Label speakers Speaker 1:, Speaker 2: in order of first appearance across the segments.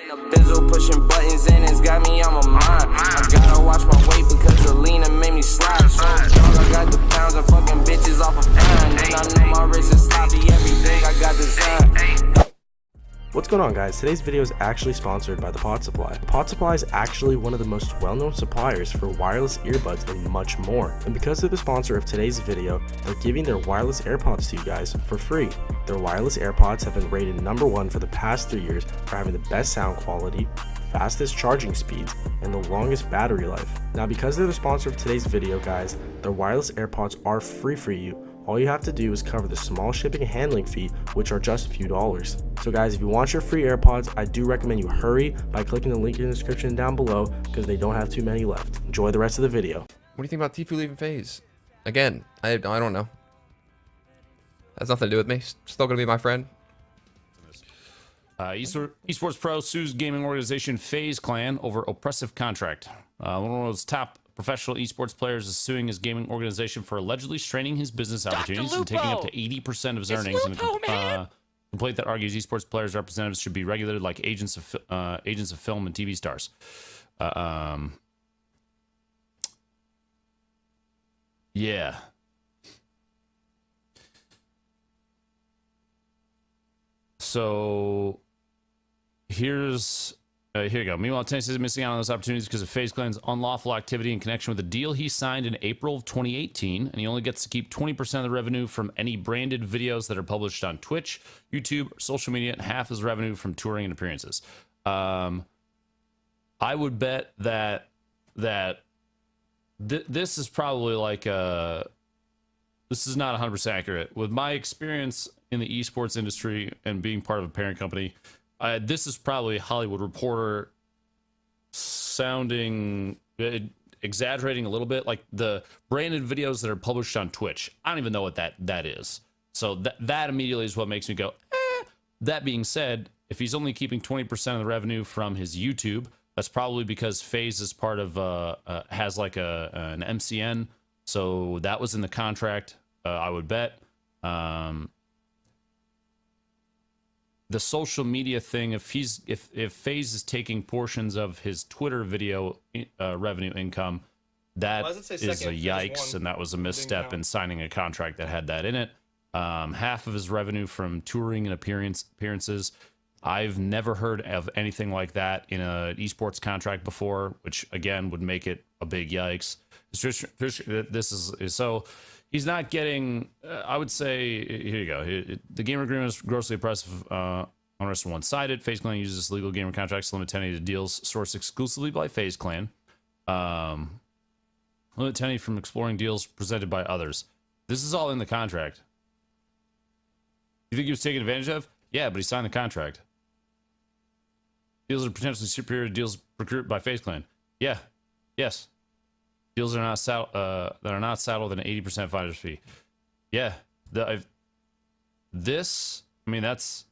Speaker 1: A bizzle pushing buttons and it's got me on my mind. I gotta watch my weight because the leaner made me slide. So drunk, I got the pounds and fucking bitches off of pine. And I know my wrist is sloppy, everything I got design.
Speaker 2: What's going on, guys? Today's video is actually sponsored by the Pod Supply. Pod Supply is actually one of the most well-known suppliers for wireless earbuds and much more. And because they're the sponsor of today's video, they're giving their wireless AirPods to you guys for free. Their wireless AirPods have been rated #1 for the past 3 years for having the best sound quality, fastest charging speeds, and the longest battery life. Now, because they're the sponsor of today's video, guys, their wireless AirPods are free for you. All you have to do is cover the small shipping and handling fee, which are just a few dollars. So guys, if you want your free AirPods, I do recommend you hurry by clicking the link in the description down below because they don't have too many left. Enjoy the rest of the video.
Speaker 3: What do you think about Tfue leaving FaZe? Again, I don't know. Has nothing to do with me. Still gonna be my friend.
Speaker 4: Esports Pro sues gaming organization FaZe Clan over oppressive contract. One of those top professional esports players is suing his gaming organization for allegedly straining his business opportunities and taking up to 80% of his earnings. In a complaint that argues esports players' representatives should be regulated like agents of film and TV stars. Yeah. So here you go. Meanwhile, Tennessee is missing out on those opportunities because of FaZe Clan's unlawful activity in connection with a deal he signed in April of 2018, and he only gets to keep 20% of the revenue from any branded videos that are published on Twitch, YouTube, or social media, and half his revenue from touring and appearances. I would bet that this is probably like this is not 100% accurate. With my experience in the esports industry and being part of a parent company, this is probably Hollywood Reporter sounding, exaggerating a little bit, like the branded videos that are published on Twitch. I don't even know what that is. So that immediately is what makes me go, eh. That being said, if he's only keeping 20% of the revenue from his YouTube, that's probably because FaZe is part of, has like an MCN. So that was in the contract, I would bet. The social media thing, if FaZe is taking portions of his Twitter video revenue income, that is a yikes, and that was a misstep in signing a contract that had that in it. Half of his revenue from touring and appearances. I've never heard of anything like that in an esports contract before, which again would make it a big yikes. This is so. He's not getting, I would say, here you go. The gamer agreement is grossly oppressive, onerous and one-sided. FaZe Clan uses legal gamer contracts to limit 1080 to deals sourced exclusively by FaZe Clan. Limit 1080 from exploring deals presented by others. This is all in the contract. You think he was taken advantage of? Yeah, but he signed the contract. Deals are potentially superior to deals procured by FaZe Clan. Yeah. Yes. Deals are not that are not saddled with an 80% finder's fee. Yeah, I mean, that's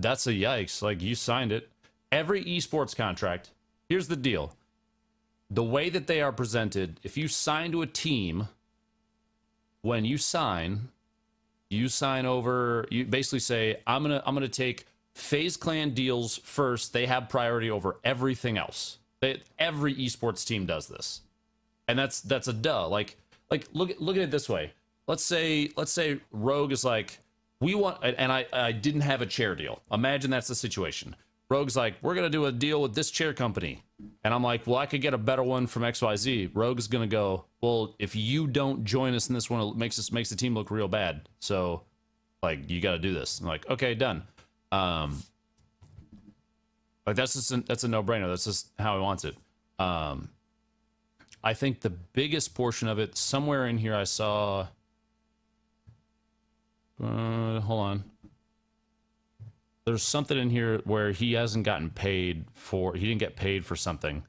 Speaker 4: a yikes. Like, you signed it. Every esports contract. Here's the deal: the way that they are presented. If you sign to a team, when you sign over. You basically say, I'm gonna take FaZe Clan deals first. They have priority over everything else. Every esports team does this, and that's a duh. Like look at it this way. Let's say Rogue is like, we want, and I didn't have a chair deal. Imagine that's the situation. Rogue's like, we're gonna do a deal with this chair company, and I'm like, well, I could get a better one from XYZ. Rogue's gonna go, well, if you don't join us in this one, it makes the team look real bad. So, like, you got to do this. I'm like, okay, done. Like, that's a no-brainer. That's just how he wants it. I think the biggest portion of it, somewhere in here I saw, hold on. There's something in here where he hasn't gotten paid for, he didn't get paid for something.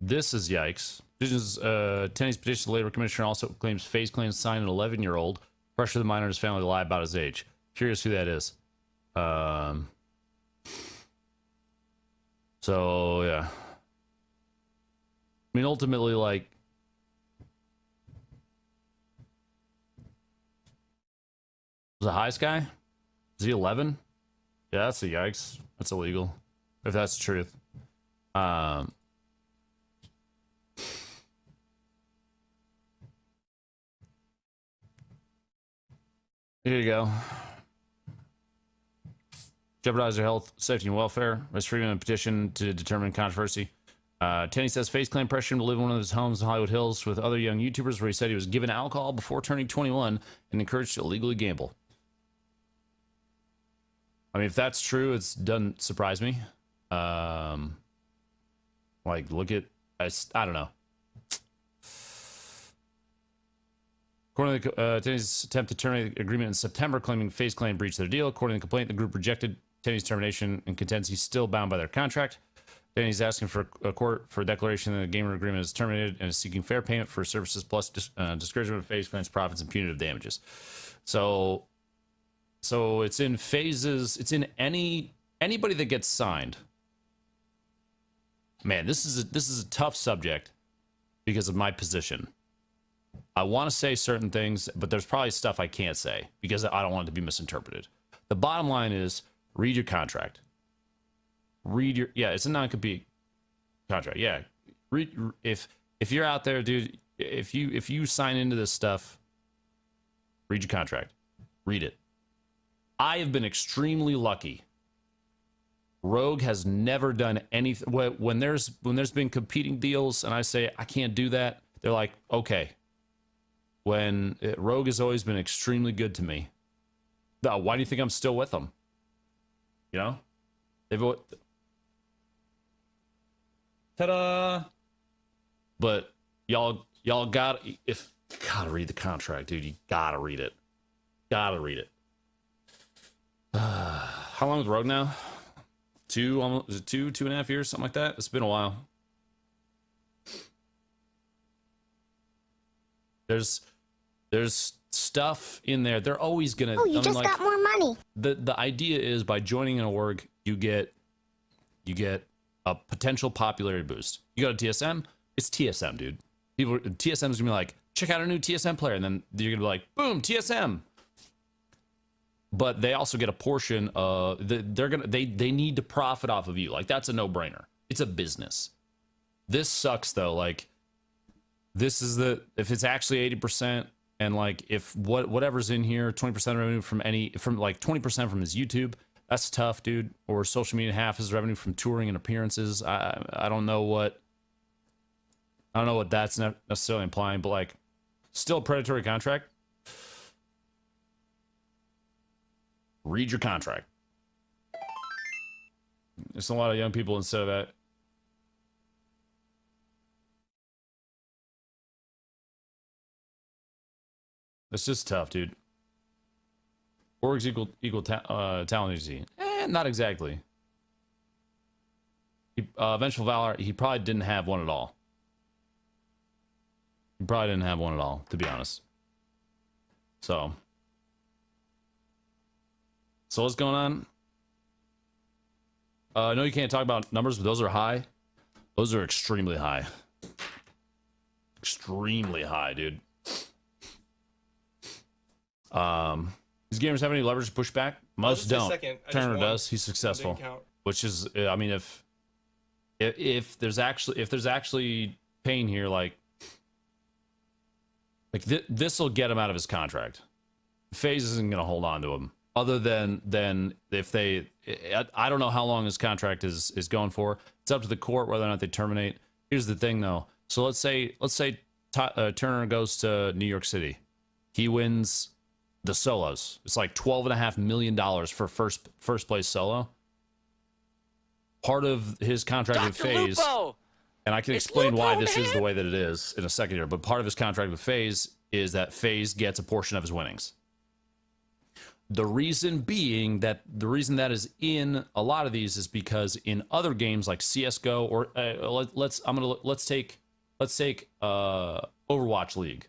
Speaker 4: This is yikes. Tenny's petition to labor commissioner also claims FaZe Clan signed an 11-year-old, pressure the minor and his family to lie about his age. Curious who that is. So yeah. I mean, ultimately, like, Was the highest guy? Is he 11? Yeah, that's a yikes. That's illegal. If that's the truth. Here you go. Jeopardize their health, safety, and welfare. Risk freedom and petition to determine controversy. Tenny says FaZe claimed pressure him to live in one of his homes in Hollywood Hills with other young YouTubers where he said he was given alcohol before turning 21 and encouraged to illegally gamble. I mean, if that's true, it doesn't surprise me. Like, look at... I don't know. According to Tenny's attempt to terminate the agreement in September, claiming FaZe Clan breached their deal. According to the complaint, the group rejected Tenny's termination and contends he's still bound by their contract. Tenny's asking for a court for a declaration that the gamer agreement is terminated and is seeking fair payment for services plus discouragement of FaZe Clan's profits and punitive damages. So it's in phases. It's in anybody that gets signed. Man, this is a tough subject because of my position. I want to say certain things, but there's probably stuff I can't say because I don't want it to be misinterpreted. The bottom line is read your contract. It's a non-compete contract. Yeah. If you're out there, dude, if you sign into this stuff, read your contract. Read it. I have been extremely lucky. Rogue has never done anything. When there's been competing deals and I say I can't do that, they're like, okay. Rogue has always been extremely good to me. Why do you think I'm still with them? You know? Ta-da! But y'all gotta read the contract, dude. You gotta read it. Gotta read it. How long is Rogue now? Two and a half years, something like that. It's been a while. There's stuff in there. They're always gonna.
Speaker 5: Oh, you just got more money.
Speaker 4: The idea is by joining an org, you get a potential popularity boost. You go to TSM, it's TSM, dude. TSM's gonna be like, check out a new TSM player, and then you're gonna be like, boom, TSM. But they also get a portion of they need to profit off of you. Like, that's a no-brainer. It's a business. This sucks though. Like, this is if it's actually 80%, and like if whatever's in here, 20% revenue from 20% from his YouTube, that's tough, dude. Or social media, half his revenue from touring and appearances. I don't know what that's necessarily implying, but like, still a predatory contract. Read your contract. There's a lot of young people instead of that. It's just tough, dude. Orgs equal talent agency. Not exactly. Vengeful Valor, he probably didn't have one at all. He probably didn't have one at all, to be honest. So what's going on? I know you can't talk about numbers, but those are high. Those are extremely high. Extremely high, dude. These gamers have any leverage to push back? Most don't. Turner does. He's successful. Which is, I mean, if there's actually pain here, like this will get him out of his contract. FaZe isn't gonna hold on to him. Other than if they, I don't know how long his contract is going for. It's up to the court whether or not they terminate. Here's the thing though. So let's say Turner goes to New York City. He wins the solos. It's like $12.5 million for first place solo. Part of his contract with FaZe, and I can explain why this is the way that it is in a second here, but part of his contract with FaZe is that FaZe gets a portion of his winnings. The reason that is in a lot of these is because in other games like CS:GO or let's take Overwatch League.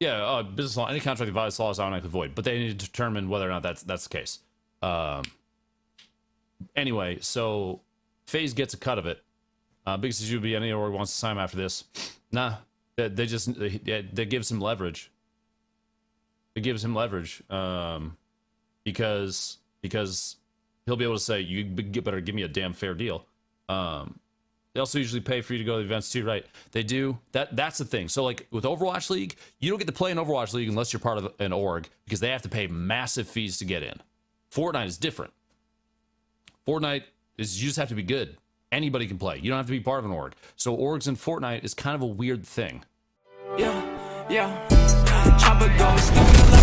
Speaker 4: Yeah, business law. Any contract that violates law is automatically void, but they need to determine whether or not that's the case. Anyway, so FaZe gets a cut of it. Biggest issue any org wants to sign him after this. Nah, they give some leverage. It gives him leverage, because he'll be able to say, you better give me a damn fair deal. They also usually pay for you to go to the events too, right? They do. That's the thing. So like with Overwatch League, you don't get to play in Overwatch League unless you're part of an org, because they have to pay massive fees to get in. Fortnite is different. Fortnite is, you just have to be good. Anybody can play. You don't have to be part of an org. So orgs in Fortnite is kind of a weird thing.
Speaker 1: Yeah, yeah. Chopper goes stupid.